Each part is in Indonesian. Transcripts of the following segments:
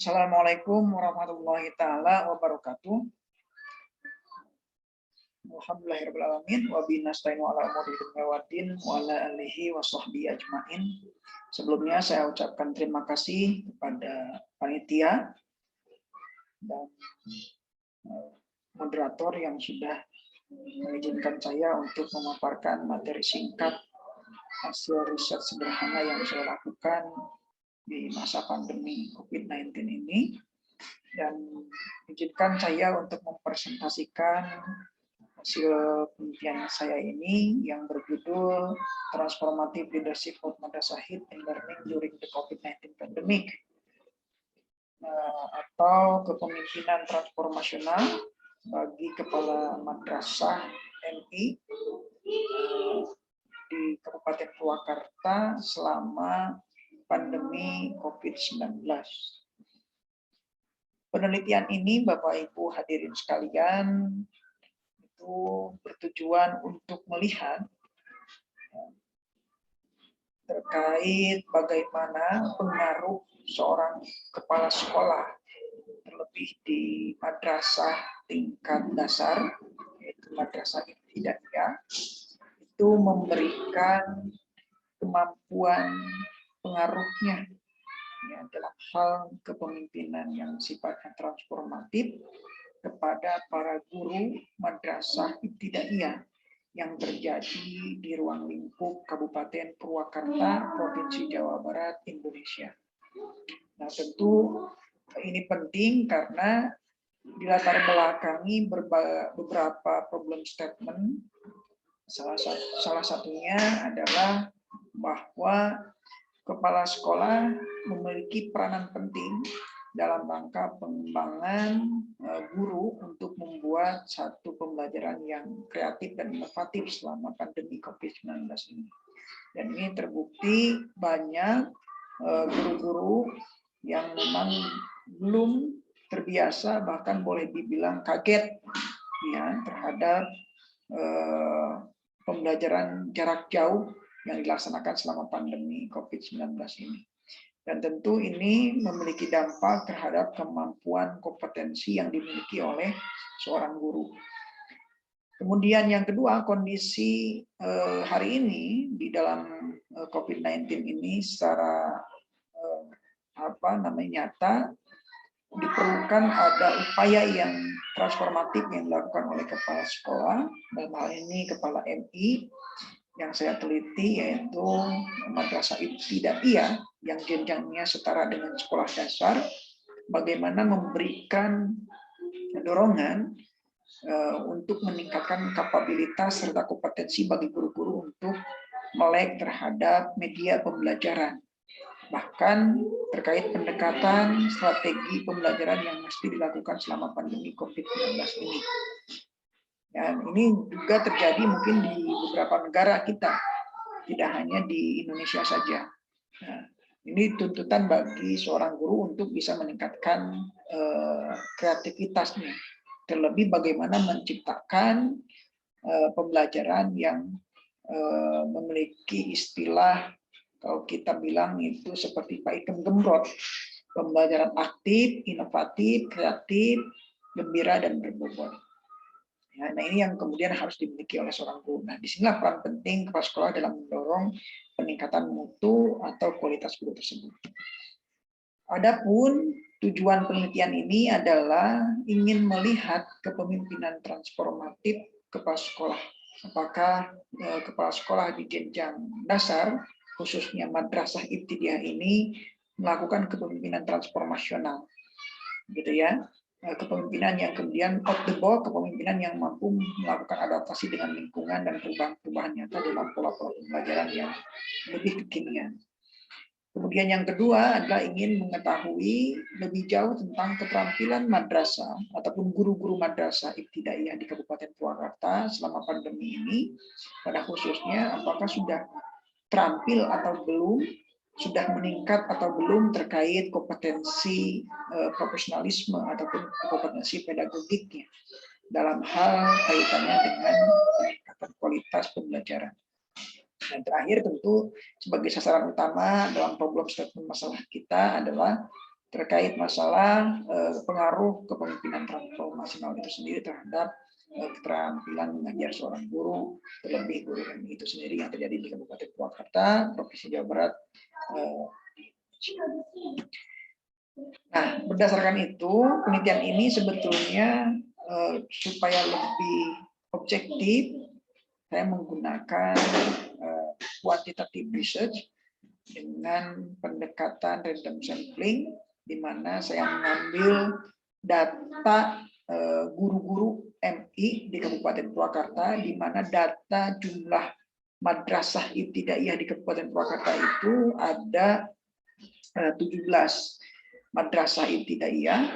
Assalamualaikum warahmatullahi taala wabarakatuh. Alhamdulillahirrahmanirrahim. Wa binasta'inu ala umuri dunya waddin wa ala alihi wa sahbihi ajmain. Sebelumnya saya ucapkan terima kasih kepada panitia dan moderator yang sudah mengizinkan saya untuk memaparkan materi singkat hasil riset sederhana yang saya lakukan di masa pandemi COVID-19 ini, dan izinkan saya untuk mempresentasikan hasil penelitian saya ini yang berjudul Transformative Leadership of Madrasah in Learning During the COVID-19 Pandemic, atau kepemimpinan transformasional bagi kepala madrasah MI di Kabupaten Purwakarta selama pandemi COVID-19. Penelitian ini, Bapak Ibu hadirin sekalian, itu bertujuan untuk melihat terkait bagaimana pengaruh seorang kepala sekolah, terlebih di madrasah tingkat dasar, yaitu madrasah ibtidaiyah, itu memberikan kemampuan pengaruhnya ya, dalam hal kepemimpinan yang sifatnya transformatif kepada para guru madrasah ibtidaiyah yang terjadi di ruang lingkup Kabupaten Purwakarta, Provinsi Jawa Barat, Indonesia. Nah, tentu ini penting karena dilatar belakangi beberapa problem statement. Salah satunya adalah bahwa kepala sekolah memiliki peranan penting dalam rangka pengembangan guru untuk membuat satu pembelajaran yang kreatif dan inovatif selama pandemi COVID-19 ini. Dan ini terbukti banyak guru-guru yang memang belum terbiasa, bahkan boleh dibilang kaget ya terhadap pembelajaran jarak jauh yang dilaksanakan selama pandemi COVID-19 ini. Dan tentu ini memiliki dampak terhadap kemampuan kompetensi yang dimiliki oleh seorang guru. Kemudian yang kedua, kondisi hari ini di dalam COVID-19 ini secara nyata diperlukan ada upaya yang transformatif yang dilakukan oleh kepala sekolah, dalam hal ini kepala MI yang saya teliti, yaitu madrasah ibtidaiyah yang jenjangnya setara dengan sekolah dasar, bagaimana memberikan dorongan untuk meningkatkan kapabilitas serta kompetensi bagi guru-guru untuk melek terhadap media pembelajaran, bahkan terkait pendekatan strategi pembelajaran yang mesti dilakukan selama pandemi COVID-19 ini. Dan ini juga terjadi mungkin di beberapa negara kita, tidak hanya di Indonesia saja. Nah, ini tuntutan bagi seorang guru untuk bisa meningkatkan kreativitasnya, terlebih bagaimana menciptakan pembelajaran yang memiliki istilah, kalau kita bilang itu seperti Pak Ikem Gembrot, pembelajaran aktif, inovatif, kreatif, gembira, dan berbobot. Ya, nah ini yang kemudian harus dimiliki oleh seorang guru. Nah, disinilah peran penting kepala sekolah dalam mendorong peningkatan mutu atau kualitas guru tersebut. Adapun tujuan penelitian ini adalah ingin melihat kepemimpinan transformatif kepala sekolah. Apakah kepala sekolah di jenjang dasar, khususnya madrasah ibtidaiyah ini, melakukan kepemimpinan transformasional, gitu ya. Kepemimpinan yang kemudian out the box, kepemimpinan yang mampu melakukan adaptasi dengan lingkungan dan perubahan-perubahan nyata dalam pola-pola pembelajaran yang lebih kekinian. Kemudian yang kedua adalah ingin mengetahui lebih jauh tentang keterampilan madrasah ataupun guru-guru madrasah ibtidaiyah di Kabupaten Purwakarta selama pandemi ini, pada khususnya apakah sudah terampil atau belum, sudah meningkat atau belum terkait kompetensi profesionalisme ataupun kompetensi pedagogiknya dalam hal kaitannya dengan peningkatan kualitas pembelajaran. Dan terakhir tentu sebagai sasaran utama dalam problem statement masalah kita adalah terkait masalah pengaruh kepemimpinan transformasional itu sendiri terhadap keterampilan mengajar seorang guru, terlebih guru MI itu sendiri yang terjadi di Kabupaten Purwakarta, Provinsi Jawa Barat. Nah, berdasarkan itu, penelitian ini sebetulnya supaya lebih objektif, saya menggunakan quantitative research dengan pendekatan random sampling, di mana saya mengambil data guru-guru MI di Kabupaten Purwakarta, di mana data jumlah madrasah ibtidaiyah di Kabupaten Purwakarta itu ada 17 madrasah ibtidaiyah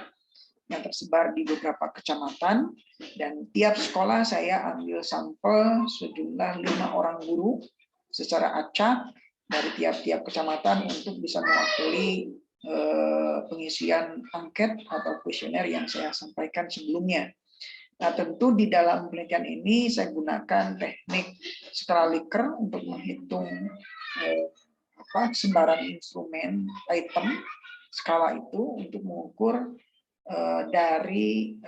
yang tersebar di beberapa kecamatan, dan tiap sekolah saya ambil sampel sejumlah 5 orang guru secara acak dari tiap-tiap kecamatan untuk bisa mewakili pengisian angket atau kuesioner yang saya sampaikan sebelumnya. Nah, tentu di dalam penelitian ini saya gunakan teknik skala Likert untuk menghitung sebaran instrumen item skala itu untuk mengukur dari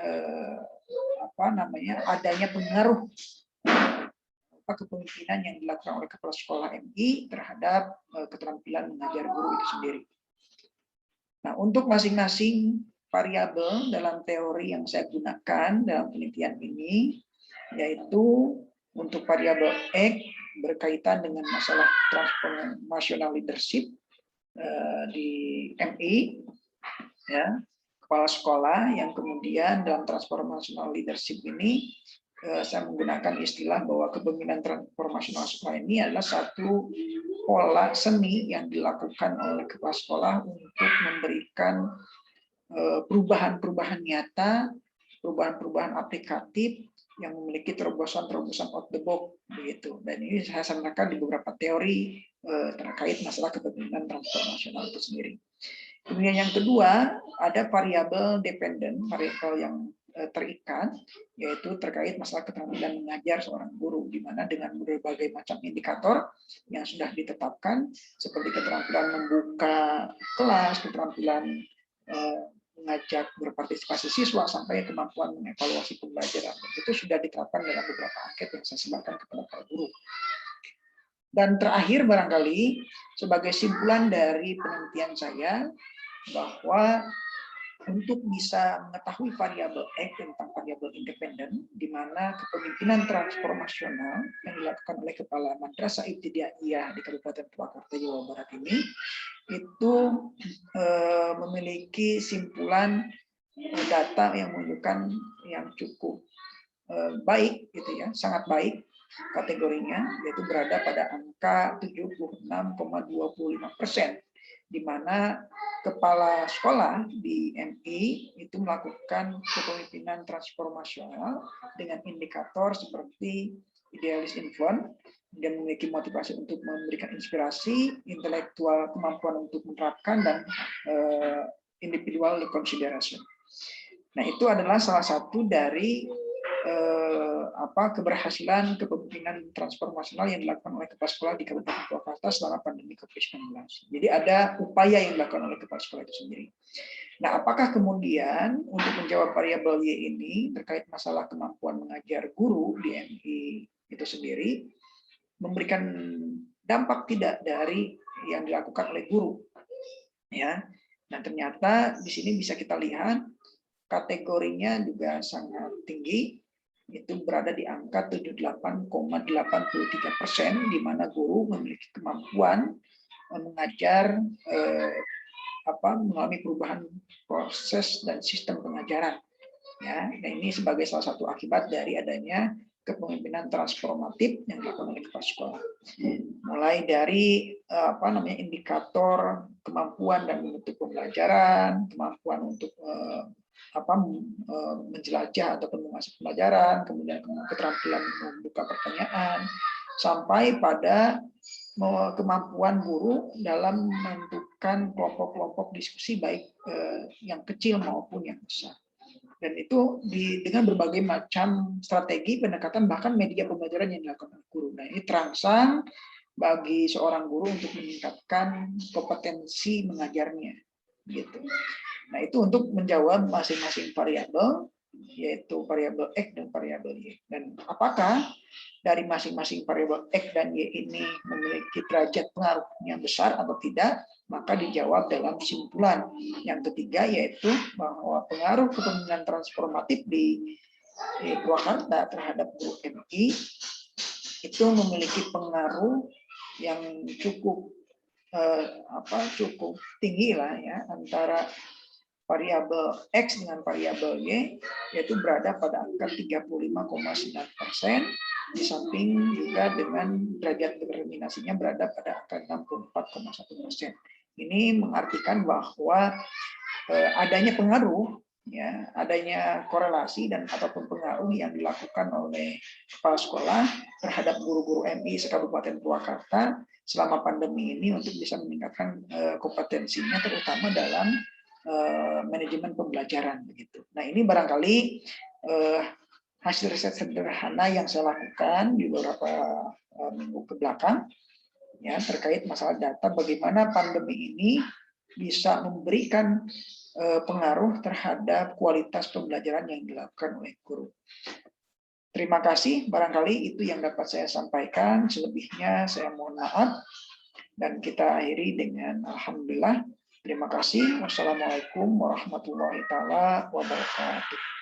adanya pengaruh kepemimpinan yang dilakukan oleh kepala sekolah MI terhadap keterampilan mengajar guru itu sendiri. Nah, untuk masing-masing variabel dalam teori yang saya gunakan dalam penelitian ini, yaitu untuk variabel X berkaitan dengan masalah transformational leadership di MI, ya, kepala sekolah yang kemudian dalam transformational leadership ini saya menggunakan istilah bahwa kepemimpinan transformasional sekolah ini adalah satu pola seni yang dilakukan oleh kepala sekolah untuk memberikan perubahan-perubahan nyata, perubahan-perubahan aplikatif yang memiliki terobosan-terobosan out the box begitu. Dan ini saya sampaikan di beberapa teori terkait masalah kepemimpinan transformasional itu sendiri. Kemudian yang kedua, ada variabel dependen, variabel yang terikat, yaitu terkait masalah keterampilan mengajar seorang guru, di mana dengan berbagai macam indikator yang sudah ditetapkan, seperti keterampilan membuka kelas, keterampilan mengajak berpartisipasi siswa, sampai kemampuan mengevaluasi pembelajaran. Itu sudah diterapkan dalam beberapa angket yang saya sebarkan kepada para guru. Dan terakhir barangkali, sebagai simpulan dari penelitian saya, bahwa untuk bisa mengetahui variabel X tentang variabel independen, di mana kepemimpinan transformasional yang dilakukan oleh kepala madrasah ibtidaiyah di Kabupaten Purwakarta, Jawa Barat ini, itu memiliki simpulan data yang menunjukkan yang cukup baik, gitu ya, sangat baik kategorinya, yaitu berada pada angka 76,25%, di mana kepala sekolah di MI itu melakukan kepemimpinan transformasional dengan indikator seperti idealis influence, dan memiliki motivasi untuk memberikan inspirasi, intelektual kemampuan untuk menerapkan, dan individual consideration. Nah, itu adalah salah satu dari keberhasilan kepemimpinan transformasional yang dilakukan oleh kepala sekolah di Kabupaten Purwakarta selama pandemi COVID-19. Jadi ada upaya yang dilakukan oleh kepala sekolah itu sendiri. Nah, apakah kemudian untuk menjawab variabel Y ini terkait masalah kemampuan mengajar guru di MI itu sendiri memberikan dampak tidak dari yang dilakukan oleh guru? Ya. Nah, ternyata di sini bisa kita lihat kategorinya juga sangat tinggi, itu berada di angka 78,83%, di mana guru memiliki kemampuan mengajar melalui perubahan proses dan sistem pengajaran. Ya, nah ini sebagai salah satu akibat dari adanya kepemimpinan transformatif yang dilakukan oleh kepala sekolah. Mulai dari indikator kemampuan dan bentuk pembelajaran, kemampuan untuk menjelajah ataupun mengasah pelajaran, kemudian keterampilan membuka pertanyaan, sampai pada kemampuan guru dalam menentukan kelompok-kelompok diskusi baik yang kecil maupun yang besar. Dan itu dengan berbagai macam strategi pendekatan, bahkan media pembelajaran yang dilakukan oleh guru. Nah, ini terangsang bagi seorang guru untuk meningkatkan kompetensi mengajarnya. gitu. Nah, itu untuk menjawab masing-masing variabel, yaitu variabel X dan variabel Y. Dan apakah dari masing-masing variabel X dan Y ini memiliki derajat pengaruh yang besar atau tidak, maka dijawab dalam simpulan. Yang ketiga yaitu bahwa pengaruh kepemimpinan transformatif di Purwakarta terhadap guru MI itu memiliki pengaruh yang cukup cukup tinggi lah ya, antara variabel X dengan variabel Y, yaitu berada pada angka 35,9%, di samping juga dengan derajat determinasinya berada pada angka 64,1%. Ini mengartikan bahwa adanya pengaruh, ya, adanya korelasi dan ataupun pengaruh yang dilakukan oleh kepala sekolah terhadap guru-guru MI se-Kabupaten Purwakarta selama pandemi ini untuk bisa meningkatkan kompetensinya, terutama dalam manajemen pembelajaran begitu. Nah, ini barangkali hasil riset sederhana yang saya lakukan di beberapa minggu ke belakang ya, terkait masalah data bagaimana pandemi ini bisa memberikan pengaruh terhadap kualitas pembelajaran yang dilakukan oleh guru. Terima kasih, barangkali itu yang dapat saya sampaikan. Selebihnya saya mohon maaf dan kita akhiri dengan alhamdulillah. Terima kasih. Wassalamualaikum warahmatullahi wabarakatuh.